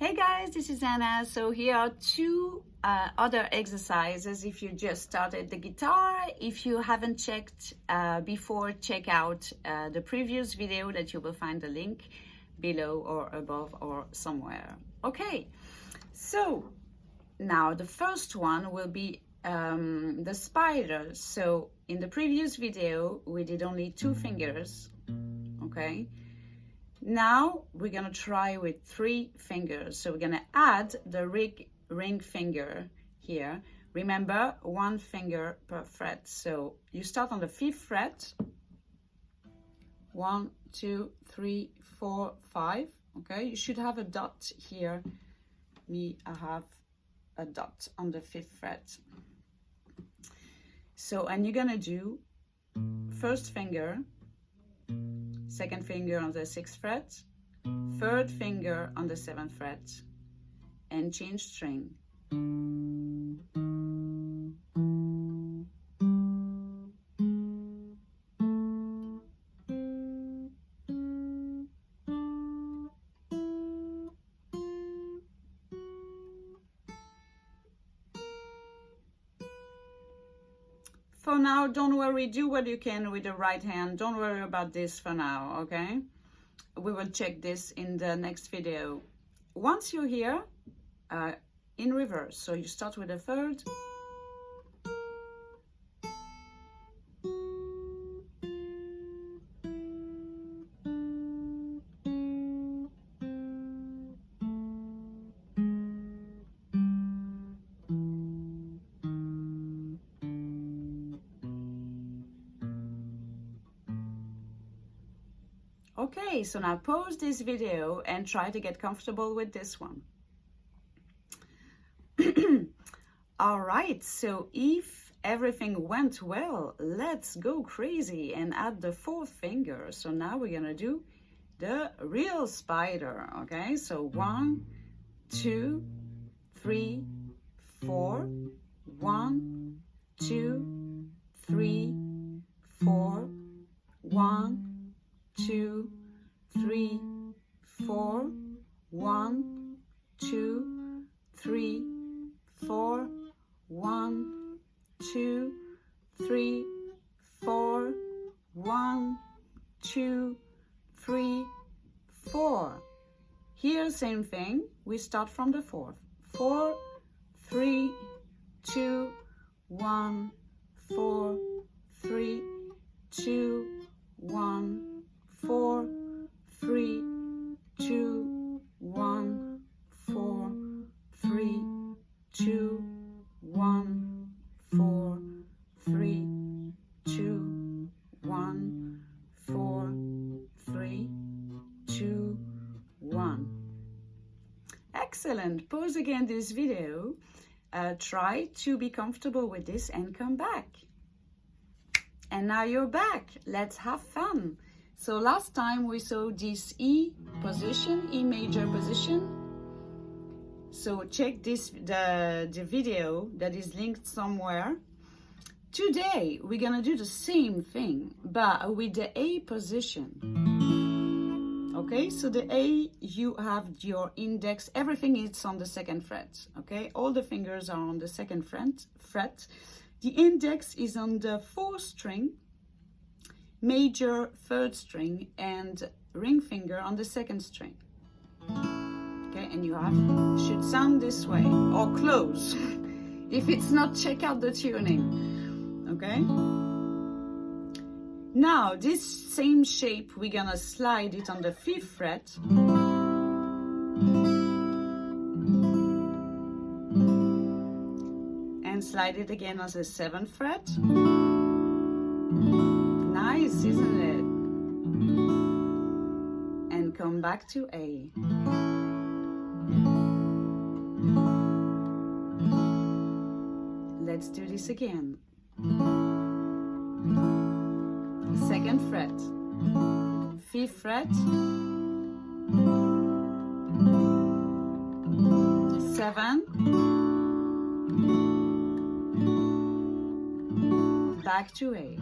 Hey guys, this is Anna. So here are two other exercises if you just started the guitar. If you haven't checked before, check out the previous video that you will find the link below or above or somewhere. Okay, so now the first one will be the spider. So in the previous video, we did only 2 fingers, okay? Now we're gonna try with 3 fingers. So we're gonna add the ring finger here. Remember, 1 finger per fret. So you start on the 5th fret. 1, 2, 3, 4, 5. Okay, you should have a dot here. I have a dot on the 5th fret. So, and you're gonna do 1st finger, 2nd finger on the 6th fret, 3rd finger on the 7th fret, and change string. For now, don't worry, do what you can with the right hand. Don't worry about this for now, okay? We will check this in the next video. Once you're here, in reverse, so you start with the 3rd, Okay, so now pause this video and try to get comfortable with this one. All right, so if everything went well, let's go crazy and add the 4th finger. So now we're gonna do the real spider, okay? So 1, 2, 3, 4, 1, 2, 3, 4, 1, 2, 3, 4, 1, 2, 3, 4, 1, 2, 3, 4, 1, 2, 3, 4. Here, same thing. We start from the 4th. 4, 3, 2, 1, 4, 3, 2, 1, 4, 3, 2, 1, 4, 3, 2, 1, 4, 3, 2, 1, 4, 3, 2, 1. Excellent. Pause again this video. Try to be comfortable with this and come back. And now you're back. Let's have fun. So last time we saw this E position, E major position. So check the video that is linked somewhere. Today we're gonna do the same thing, but with the A position. Okay, so the A, you have your index, everything is on the 2nd fret. Okay, all the fingers are on the 2nd fret. The index is on the 4th string, major 3rd string, and ring finger on the 2nd string. Okay, and you should sound this way, or close. If it's not, check out the tuning. Okay? Now, this same shape, we're gonna slide it on the 5th fret. Slide it again on the 7th fret. Nice, isn't it? And come back to A. Let's do this again. 2nd fret, 5th fret, 7, back to A.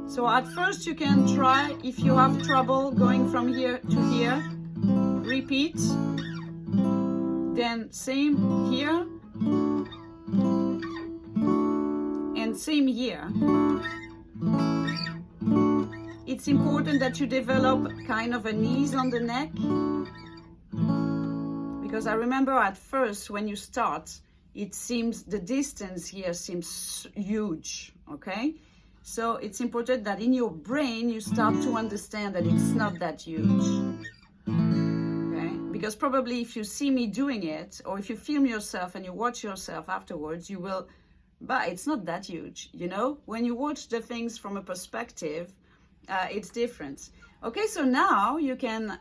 So at first you can try, if you have trouble going from here to here, repeat, then same here, and same here. It's important that you develop kind of an ease on the neck, because I remember at first when you start, it seems the distance here seems huge, okay? So it's important that in your brain you start to understand that it's not that huge, okay? Because probably if you see me doing it, or if you film yourself and you watch yourself afterwards, you will, but it's not that huge, you know? When you watch the things from a perspective, it's different. Okay, so now you can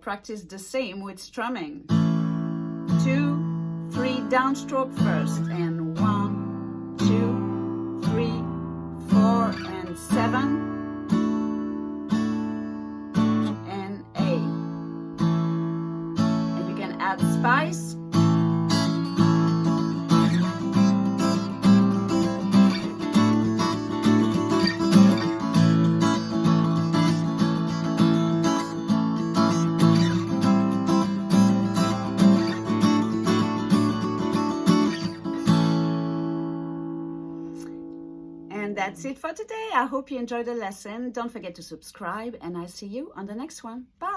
practice the same with strumming. 2, 3, downstroke first, and 1, 2, 3, 4, and 7, and 8. And you can add spice. And that's it for today. I hope you enjoyed the lesson. Don't forget to subscribe, and I'll see you on the next one. Bye.